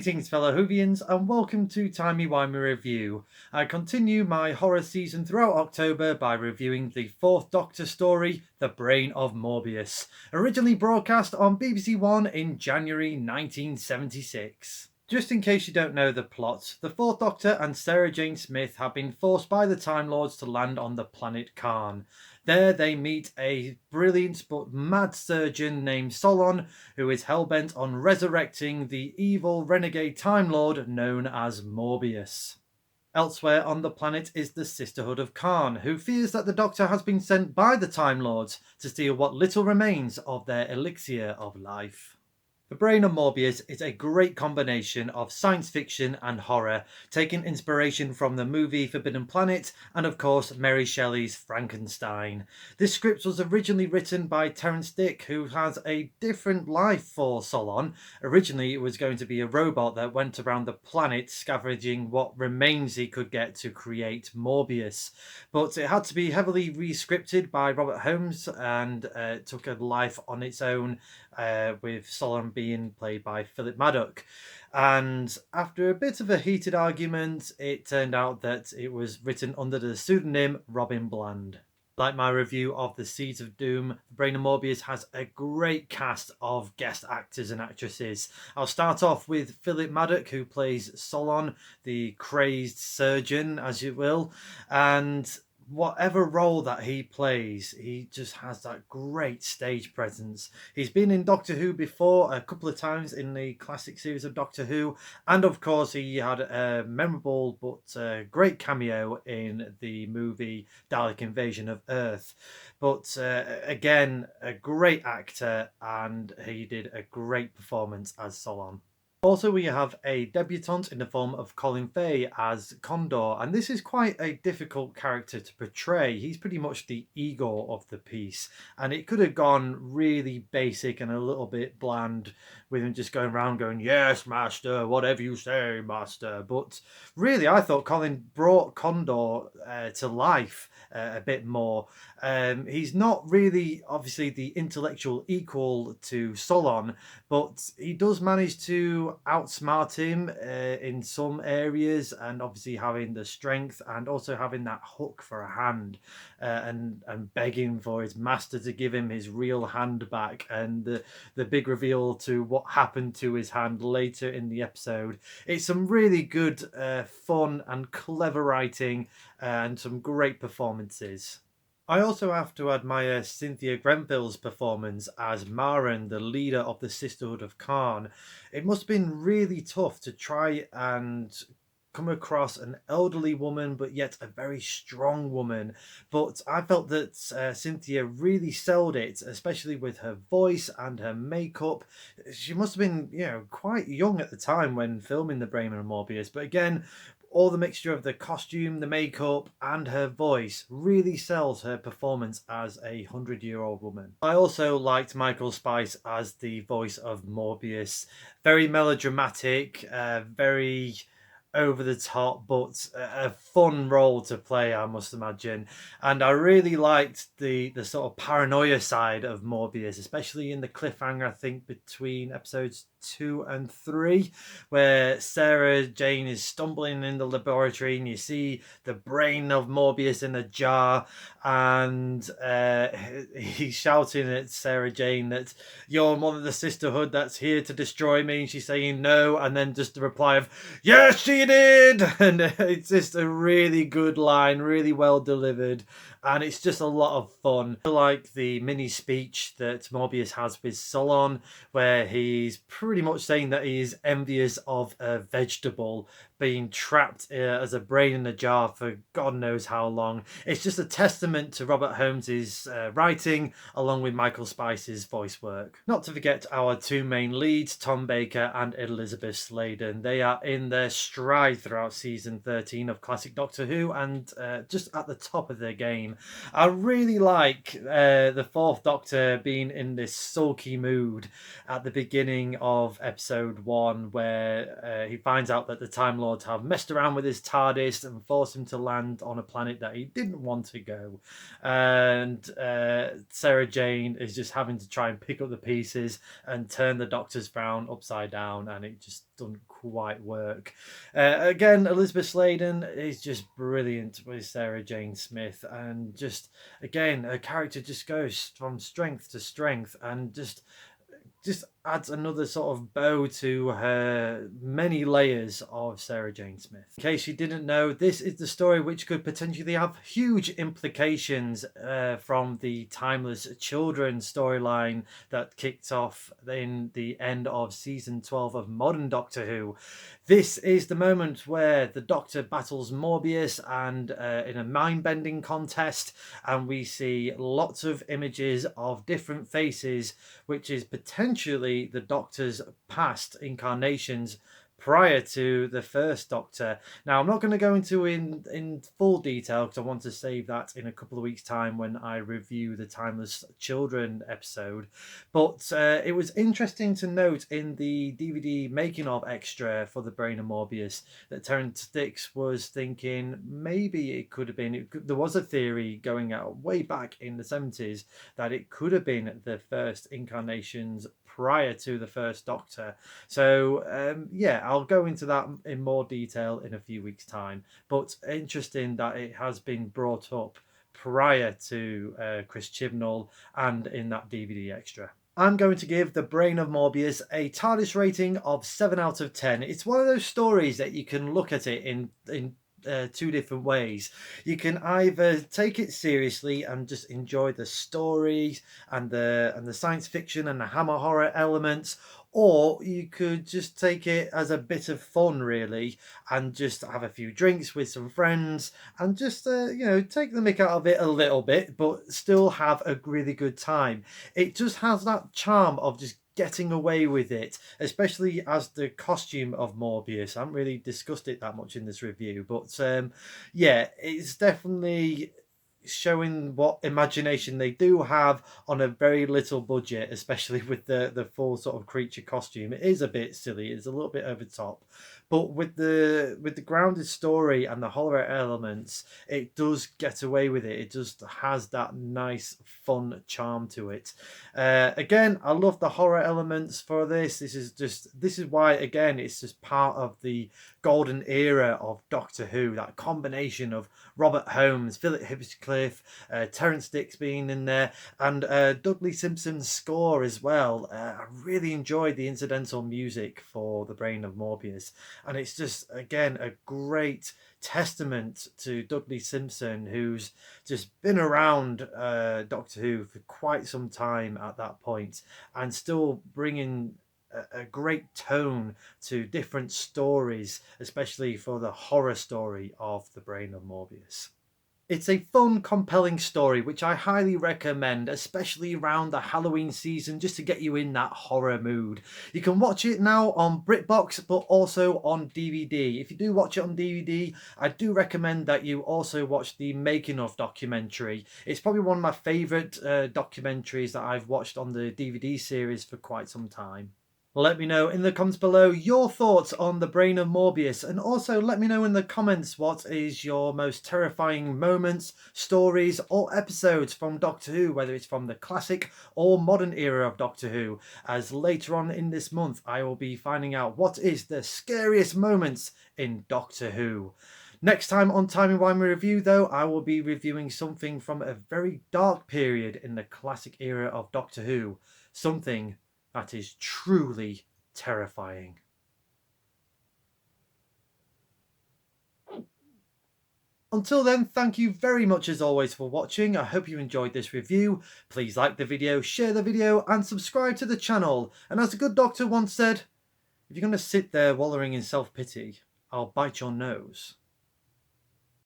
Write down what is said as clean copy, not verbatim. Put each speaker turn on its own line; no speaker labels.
Greetings fellow Whovians and welcome to Timey-Wimey Review. I continue my horror season throughout October by reviewing the Fourth Doctor story, The Brain of Morbius, originally broadcast on BBC One in January 1976. Just in case you don't know the plot, the Fourth Doctor and Sarah Jane Smith have been forced by the Time Lords to land on the planet Karn. There they meet a brilliant but mad surgeon named Solon, who is hellbent on resurrecting the evil renegade Time Lord known as Morbius. Elsewhere on the planet is the Sisterhood of Karn, who fears that the Doctor has been sent by the Time Lords to steal what little remains of their elixir of life. The Brain of Morbius is a great combination of science fiction and horror, taking inspiration from the movie Forbidden Planet and of course Mary Shelley's Frankenstein. This script was originally written by Terrance Dick, who has a different life for Solon. Originally it was going to be a robot that went around the planet scavenging what remains he could get to create Morbius, but it had to be heavily re-scripted by Robert Holmes and took a life on its own, with Solon being played by Philip Maddock. And after a bit of a heated argument, it turned out that it was written under the pseudonym Robin Bland. Like my review of The Seeds of Doom, The Brain of Morbius has a great cast of guest actors and actresses. I'll start off with Philip Maddock, who plays Solon, the crazed surgeon, as you will, and whatever role that he plays, he just has that great stage presence. He's been in Doctor Who before a couple of times in the classic series of Doctor Who, and of course he had a memorable but great cameo in the movie Dalek Invasion of Earth. But again, a great actor, and he did a great performance as Solon. Also, we have a debutante in the form of Colin Fay as Condor, and this is quite a difficult character to portray. He's pretty much the ego of the piece, and it could have gone really basic and a little bit bland with him just going around going, "Yes, master, whatever you say, master." But really, I thought Colin brought Condor to life a bit more. He's not really, obviously, the intellectual equal to Solon, but he does manage to outsmart him in some areas, and obviously having the strength and also having that hook for a hand, and begging for his master to give him his real hand back, and the big reveal to what happened to his hand later in the episode. It's some really good fun and clever writing, and some great performances. I also have to admire Cynthia Grenfell's performance as Maren, the leader of the Sisterhood of Karn. It must have been really tough to try and come across an elderly woman, but yet a very strong woman. But I felt that Cynthia really sold it, especially with her voice and her makeup. She must have been, quite young at the time when filming The Brain of Morbius. But again, all the mixture of the costume, the makeup, and her voice really sells her performance as a 100-year-old woman. I also liked Michael Spice as the voice of Morbius. Very melodramatic, very over the top, but a fun role to play, I must imagine. And I really liked the sort of paranoia side of Morbius, especially in the cliffhanger, I think, between episodes 2 and 3, where Sarah Jane is stumbling in the laboratory and you see the brain of Morbius in a jar, and he's shouting at Sarah Jane that you're one of the sisterhood that's here to destroy me, and she's saying no, and then just the reply of, "Yes, she did!" And it's just a really good line, really well delivered, and it's just a lot of fun. I like the mini speech that Morbius has with Solon, where he's pretty much saying that he's envious of a vegetable being trapped as a brain in a jar for God knows how long. It's just a testament to Robert Holmes's writing, along with Michael Spice's voice work. Not to forget our two main leads, Tom Baker and Elizabeth Sladen. They are in their stride throughout season 13 of classic Doctor Who, and just at the top of their game. I really like the Fourth Doctor being in this sulky mood at the beginning of of episode 1 where he finds out that the Time Lords have messed around with his TARDIS and forced him to land on a planet that he didn't want to go. And Sarah Jane is just having to try and pick up the pieces and turn the Doctor's frown upside down, and it just doesn't quite work. Again, Elizabeth Sladen is just brilliant with Sarah Jane Smith, and just again her character just goes from strength to strength, and just adds another sort of bow to her many layers of Sarah Jane Smith. In case you didn't know, this is the story which could potentially have huge implications from the Timeless Children storyline that kicked off in the end of season 12 of modern Doctor Who. This is the moment where the Doctor battles Morbius and in a mind-bending contest, and we see lots of images of different faces, which is potentially the Doctor's past incarnations prior to the first Doctor. Now, I'm not going to go into in full detail because I want to save that in a couple of weeks' time when I review the Timeless Children episode. But it was interesting to note in the DVD making of extra for The Brain of Morbius that Terrence Dicks was thinking maybe it could have been, there was a theory going out way back in the 70s that it could have been the first incarnations prior to the first Doctor. So yeah, I'll go into that in more detail in a few weeks' time. But interesting that it has been brought up prior to Chris Chibnall and in that DVD extra. I'm going to give The Brain of Morbius a TARDIS rating of 7 out of 10. It's one of those stories that you can look at it in two different ways. You can either take it seriously and just enjoy the stories and the science fiction and the hammer horror elements, or you could just take it as a bit of fun, really, and just have a few drinks with some friends and just take the mick out of it a little bit, but still have a really good time. It just has that charm of just getting away with it, especially as the costume of Morbius. I haven't really discussed it that much in this review, but yeah, it's definitely showing what imagination they do have on a very little budget, especially with the full sort of creature costume. It is a bit silly, it's a little bit over top, but with the grounded story and the horror elements, it does get away with it. It just has that nice fun charm to it. Again, I love the horror elements for this. This is why, again, it's just part of the golden era of Doctor Who, that combination of Robert Holmes, Philip Hinchcliffe, Terrence Dicks being in there, and Dudley Simpson's score as well. I really enjoyed the incidental music for The Brain of Morbius, and it's just, again, a great testament to Dudley Simpson, who's just been around Doctor Who for quite some time at that point, and still bringing a great tone to different stories, especially for the horror story of The Brain of Morbius. It's a fun, compelling story which I highly recommend, especially around the Halloween season, just to get you in that horror mood. You can watch it now on BritBox, but also on DVD. If you do watch it on DVD, I do recommend that you also watch the making of documentary. It's probably one of my favourite documentaries that I've watched on the DVD series for quite some time. Let me know in the comments below your thoughts on The Brain of Morbius, and also let me know in the comments what is your most terrifying moments, stories or episodes from Doctor Who, whether it's from the classic or modern era of Doctor Who, as later on in this month I will be finding out what is the scariest moments in Doctor Who. Next time on Timey Wimey Review, though, I will be reviewing something from a very dark period in the classic era of Doctor Who, something that is truly terrifying. Until then, thank you very much as always for watching. I hope you enjoyed this review. Please like the video, share the video and subscribe to the channel. And as a good doctor once said, if you're going to sit there wallowing in self-pity, I'll bite your nose.